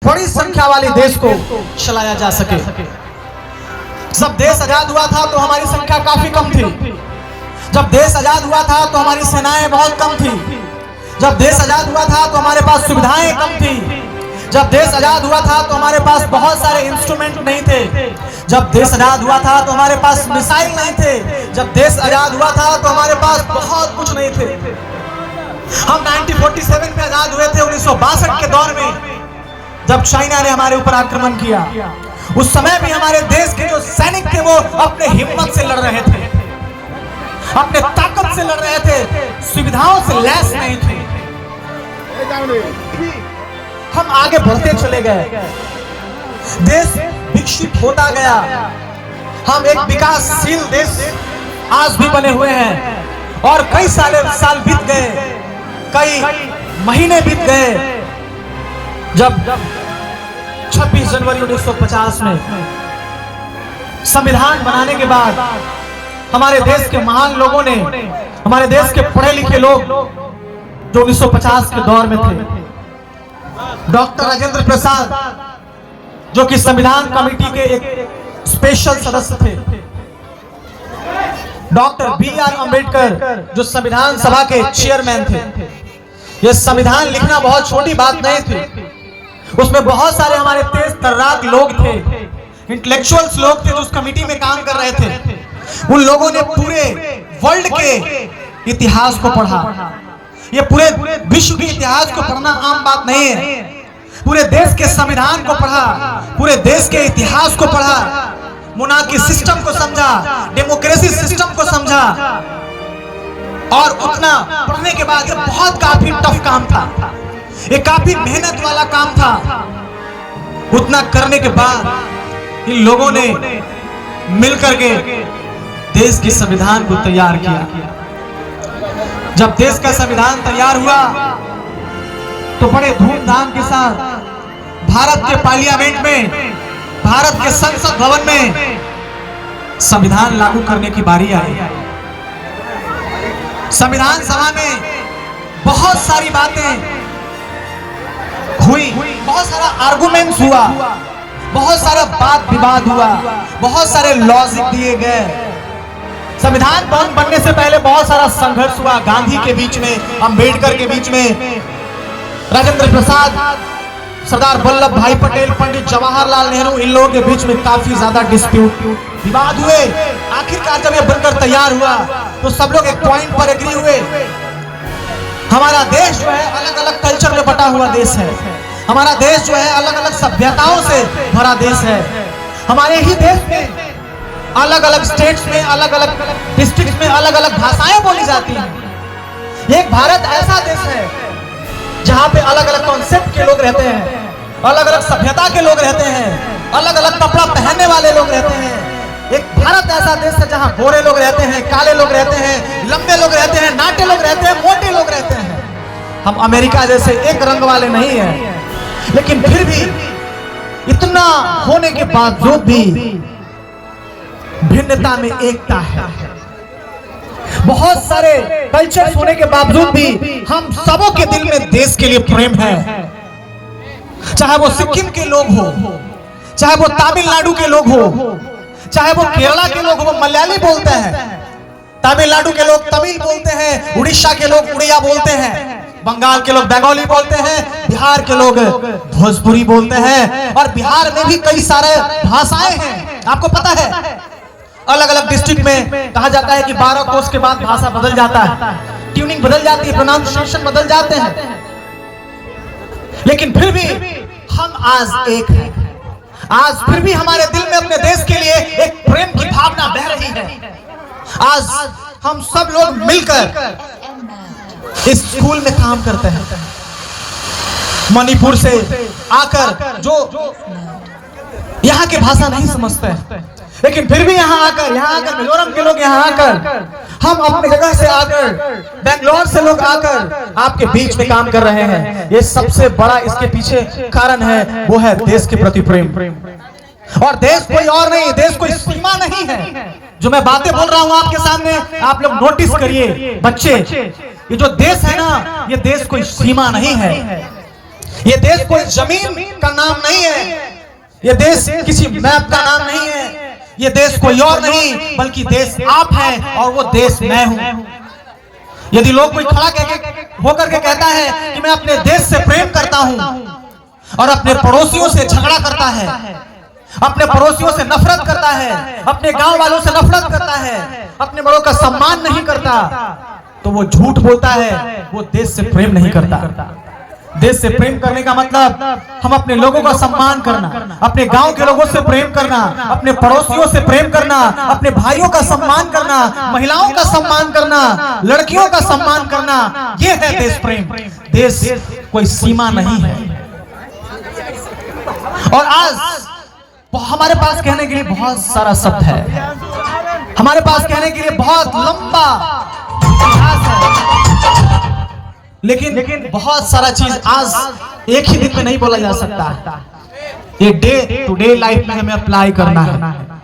बड़ी संख्या वाले देश को चलाया जा सके। जब देश आजाद हुआ था तो हमारी संख्या काफी कम थी। जब देश आजाद हुआ था तो हमारी सेनाएं बहुत कम थी। जब देश आजाद हुआ था तो हमारे पास सुविधाएं कम थी। जब देश आजाद हुआ था तो हमारे पास बहुत सारे इंस्ट्रूमेंट नहीं थे। जब देश आजाद हुआ था तो हमारे पास मिसाइल नहीं थे। जब देश आजाद हुआ था तो हमारे पास बहुत कुछ नहीं थे। हम 1947 में आजाद हुए थे, 1962 के दौर में जब चाइना ने हमारे ऊपर आक्रमण किया। उस समय भी हमारे देश के जो सैनिक थे वो अपने हिम्मत से लड़ रहे थे, अपने ताकत से लड़ रहे थे, सुविधाओं से लैस नहीं थे। हम आगे बढ़ते चले गए, देश विकसित होता गया। हम एक विकासशील देश आज भी बने हुए हैं और कई साल बीत गए, कई महीने बीत गए। जब 26 जनवरी 1950 में संविधान बनाने के बाद हमारे देश के महान लोगों ने, हमारे देश के पढ़े लिखे लोग जो 1950 के दौर में थे, डॉक्टर राजेंद्र प्रसाद जो कि संविधान कमेटी के एक स्पेशल सदस्य थे, डॉक्टर BR अम्बेडकर जो संविधान सभा के चेयरमैन थे। यह संविधान लिखना बहुत छोटी बात नहीं थी। उसमें बहुत सारे हमारे तेज तर्राक लोग थे, इंटेलेक्चुअल्स लोग थे जो उस कमेटी में काम कर रहे थे। उन लोगों ने पूरे वर्ल्ड के इतिहास को पढ़ा। ये पूरे विश्व के इतिहास को पढ़ना आम बात नहीं है। पूरे देश के संविधान को पढ़ा, पूरे देश के इतिहास को पढ़ा, मोनार्की सिस्टम को समझा, डेमोक्रेसी सिस्टम को समझा। और उतना पढ़ने के बाद ये बहुत काफी टफ काम था, ये काफी मेहनत वाला काम था। उतना करने के बाद इन लोगों ने मिलकर के देश के संविधान को तैयार किया। जब देश का संविधान तैयार हुआ तो बड़े धूमधाम के साथ भारत के पार्लियामेंट में, भारत के संसद भवन में संविधान लागू करने की बारी आई। संविधान सभा में बहुत सारी बातें हुई, बहुत सारा आर्गुमेंट्स हुआ, बहुत सारा वाद विवाद हुआ, बहुत सारे लॉजिक दिए गए। संविधान बनने से पहले बहुत सारा संघर्ष हुआ, गांधी के बीच में, अंबेडकर के बीच में, राजेंद्र प्रसाद, सरदार वल्लभ भाई पटेल, पंडित जवाहरलाल नेहरू, इन लोगों के बीच में काफी ज्यादा डिस्प्यूट, विवाद हुए। आखिरकार जब ये बनकर तैयार हुआ तो सब लोग एक पॉइंट पर एग्री हुए। हमारा देश जो है अलग अलग कल्चर में बटा हुआ देश है। हमारा देश जो है अलग अलग सभ्यताओं से भरा देश है। हमारे ही देश में अलग अलग स्टेट्स में, अलग अलग डिस्ट्रिक्ट में अलग अलग भाषाएं बोली जाती हैं। एक भारत ऐसा देश है जहाँ पे अलग अलग कॉन्सेप्ट के लोग रहते हैं, अलग अलग सभ्यता के लोग रहते हैं, अलग अलग कपड़ा पहनने वाले लोग रहते हैं। एक भारत ऐसा देश है जहाँ गोरे लोग रहते हैं, काले लोग रहते हैं, लंबे लोग रहते हैं, नाटे लोग रहते हैं, मोटे लोग रहते हैं। हम अमेरिका जैसे एक रंग वाले नहीं हैं, लेकिन फिर भी इतना होने के बावजूद भी भिन्नता में एकता है। बहुत सारे कल्चर होने के बावजूद भी हम सबों के दिल में देश के लिए प्रेम है। चाहे वो सिक्किम के लोग हो, चाहे वो तमिलनाडु के लोग हो, चाहे वो केरला के लोग, वो मलयाली बोलते हैं, तमिलनाडु के लोग तमिल बोलते हैं, उड़ीसा के लोग उड़िया बोलते हैं, बंगाल के लोग बंगाली बोलते हैं, बिहार के लोग भोजपुरी बोलते हैं। और बिहार में भी कई सारे भाषाएं हैं। आपको पता है अलग अलग डिस्ट्रिक्ट में कहा जाता है कि 12 कोस के बाद भाषा बदल जाता है, ट्यूनिंग बदल जाती है, प्रोनाउंसिएशन बदल जाते हैं, लेकिन फिर भी हम आज एक हैं। आज फिर भी हमारे दिल में अपने देश के लिए एक प्रेम की भावना बह रही है। आज हम सब लोग मिलकर इस स्कूल में काम करते हैं। मणिपुर से आकर जो यहाँ की भाषा नहीं समझते हैं, लेकिन फिर भी यहाँ आकर मिजोरम के लोग यहाँ आकर, हम अपने जगह से आकर, बेंगलोर से लोग आकर आपके बीच में काम कर रहे हैं। ये सबसे बड़ा इसके पीछे कारण है, वो है देश के प्रति प्रेम। और देश कोई और नहीं, देश कोई सीमा नहीं है। जो मैं बातें बोल रहा हूँ आपके सामने, आप लोग नोटिस करिए बच्चे, ये जो देश है ना, ये देश कोई सीमा नहीं है। ये देश कोई जमीन का नाम नहीं है, ये देश किसी मैप का नाम नहीं है, ये देश कोई और नहीं बल्कि देश आप हैं और वो देश मैं हूं। यदि लोग कोई खड़ा होकर के कहता है कि मैं अपने देश से प्रेम करता हूं और अपने पड़ोसियों से झगड़ा करता है, अपने पड़ोसियों से नफरत करता है, अपने गांव वालों से नफरत करता है, अपने बड़ों का सम्मान नहीं करता, तो वो झूठ बोलता है, वो देश से प्रेम नहीं करता। देश से प्रेम करने का मतलब हम अपने लोगों का सम्मान करना, अपने गांव के लोगों से प्रेम करना, अपने पड़ोसियों से प्रेम करना, अपने भाइयों का सम्मान करना, महिलाओं का सम्मान करना, लड़कियों का सम्मान करना, ये है देश प्रेम। देश कोई सीमा नहीं है। और आज हमारे पास कहने के लिए बहुत सारा शब्द है, हमारे पास कहने के लिए बहुत लंबा इतिहास है, लेकिन बहुत सारा चीज आज एक ही दिन में नहीं बोला जा सकता। ये डे टू डे लाइफ में हमें अप्लाई करना है।